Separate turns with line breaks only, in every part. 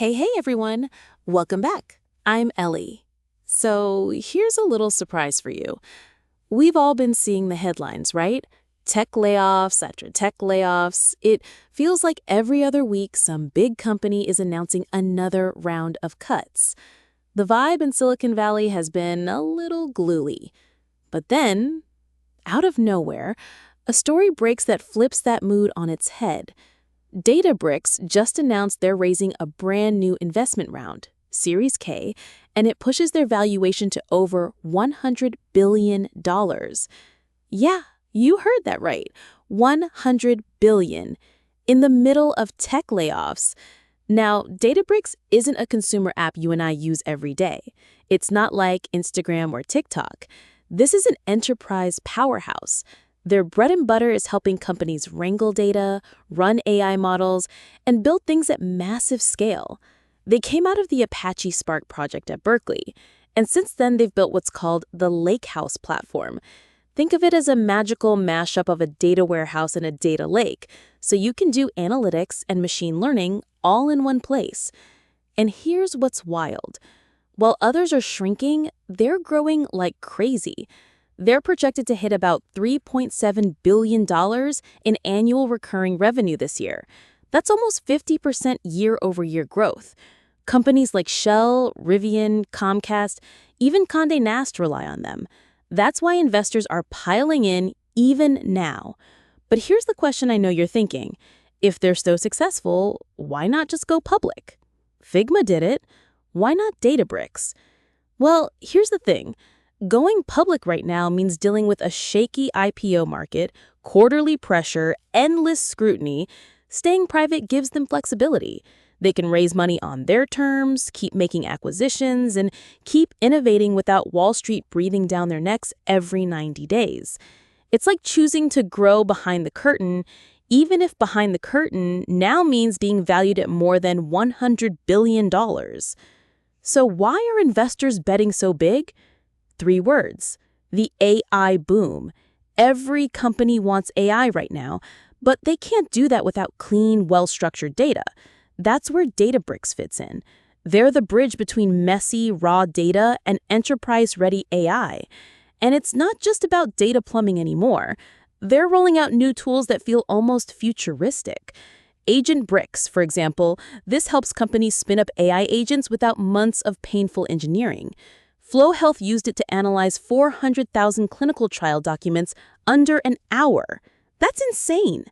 Hey everyone! Welcome back. I'm Ellie. So here's a little surprise for you. We've all been seeing the headlines, right? Tech layoffs after tech layoffs. It feels like every other week some big company is announcing another round of cuts. The vibe in Silicon Valley has been a little gloomy. But then, out of nowhere, a story breaks that flips that mood on its head. Databricks just announced they're raising a brand new investment round, Series K, and it pushes their valuation to over $100 billion. Yeah, you heard that right. $100 billion. In the middle of tech layoffs. Now, Databricks isn't a consumer app you and I use every day. It's not like Instagram or TikTok. This is an enterprise powerhouse. Their bread and butter is helping companies wrangle data, run AI models, and build things at massive scale. They came out of the Apache Spark project at Berkeley, and since then they've built what's called the Lakehouse platform. Think of it as a magical mashup of a data warehouse and a data lake, so you can do analytics and machine learning all in one place. And here's what's wild. While others are shrinking, they're growing like crazy. They're projected to hit about $3.7 billion in annual recurring revenue this year. That's almost 50% year-over-year growth. Companies like Shell, Rivian, Comcast, even Condé Nast rely on them. That's why investors are piling in even now. But here's the question I know you're thinking. If they're so successful, why not just go public? Figma did it. Why not Databricks? Well, here's the thing. Going public right now means dealing with a shaky IPO market, quarterly pressure, endless scrutiny. Staying private gives them flexibility. They can raise money on their terms, keep making acquisitions, and keep innovating without Wall Street breathing down their necks every 90 days. It's like choosing to grow behind the curtain, even if behind the curtain now means being valued at more than $100 billion. So why are investors betting so big? 3 words: the AI boom. Every company wants AI right now, but they can't do that without clean, well-structured data. That's where Databricks fits in. They're the bridge between messy, raw data and enterprise-ready AI. And it's not just about data plumbing anymore. They're rolling out new tools that feel almost futuristic. Agent Bricks, for example, this helps companies spin up AI agents without months of painful engineering. Flow Health used it to analyze 400,000 clinical trial documents under an hour. That's insane.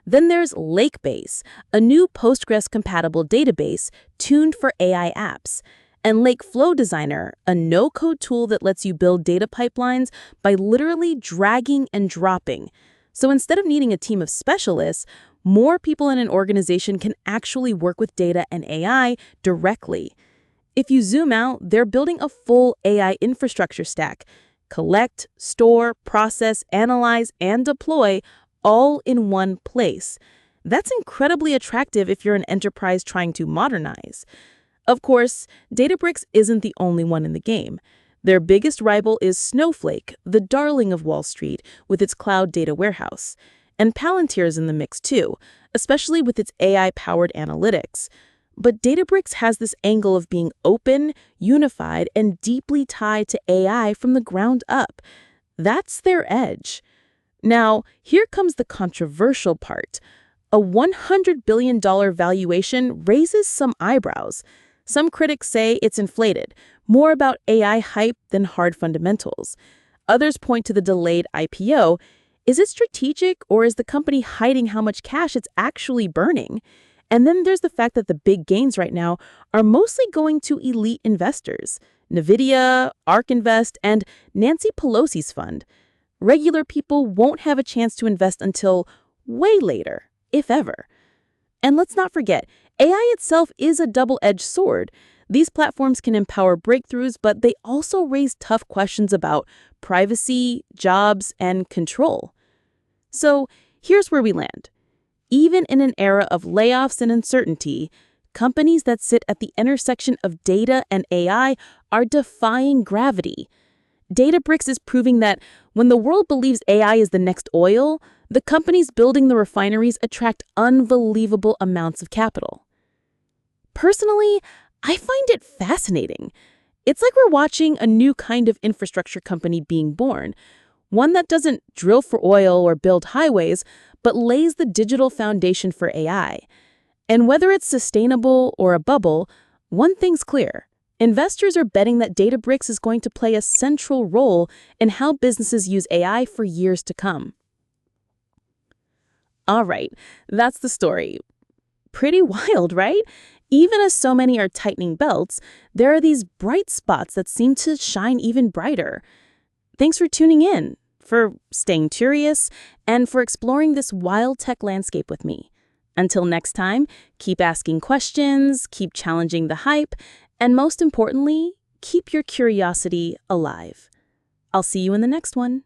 Then there's Lakebase, a new Postgres-compatible database tuned for AI apps. And Lake Flow Designer, a no-code tool that lets you build data pipelines by literally dragging and dropping. So instead of needing a team of specialists, more people in an organization can actually work with data and AI directly. If you zoom out, they're building a full AI infrastructure stack. Collect, store, process, analyze, and deploy all in one place. That's incredibly attractive if you're an enterprise trying to modernize. Of course, Databricks isn't the only one in the game. Their biggest rival is Snowflake, the darling of Wall Street, with its cloud data warehouse. And Palantir's in the mix too, especially with its AI-powered analytics. But Databricks has this angle of being open, unified, and deeply tied to AI from the ground up. That's their edge. Now, here comes the controversial part. A $100 billion valuation raises some eyebrows. Some critics say it's inflated, more about AI hype than hard fundamentals. Others point to the delayed IPO. Is it strategic, or is the company hiding how much cash it's actually burning? And then there's the fact that the big gains right now are mostly going to elite investors. NVIDIA, ARK Invest, and Nancy Pelosi's fund. Regular people won't have a chance to invest until way later, if ever. And let's not forget, AI itself is a double-edged sword. These platforms can empower breakthroughs, but they also raise tough questions about privacy, jobs, and control. So here's where we land. Even in an era of layoffs and uncertainty, companies that sit at the intersection of data and AI are defying gravity. Databricks is proving that when the world believes AI is the next oil, the companies building the refineries attract unbelievable amounts of capital. Personally, I find it fascinating. It's like we're watching a new kind of infrastructure company being born, one that doesn't drill for oil or build highways, but lays the digital foundation for AI. And whether it's sustainable or a bubble, one thing's clear. Investors are betting that Databricks is going to play a central role in how businesses use AI for years to come. All right, that's the story. Pretty wild, right? Even as so many are tightening belts, there are these bright spots that seem to shine even brighter. Thanks for tuning in, for staying curious, and for exploring this wild tech landscape with me. Until next time, keep asking questions, keep challenging the hype, and most importantly, keep your curiosity alive. I'll see you in the next one.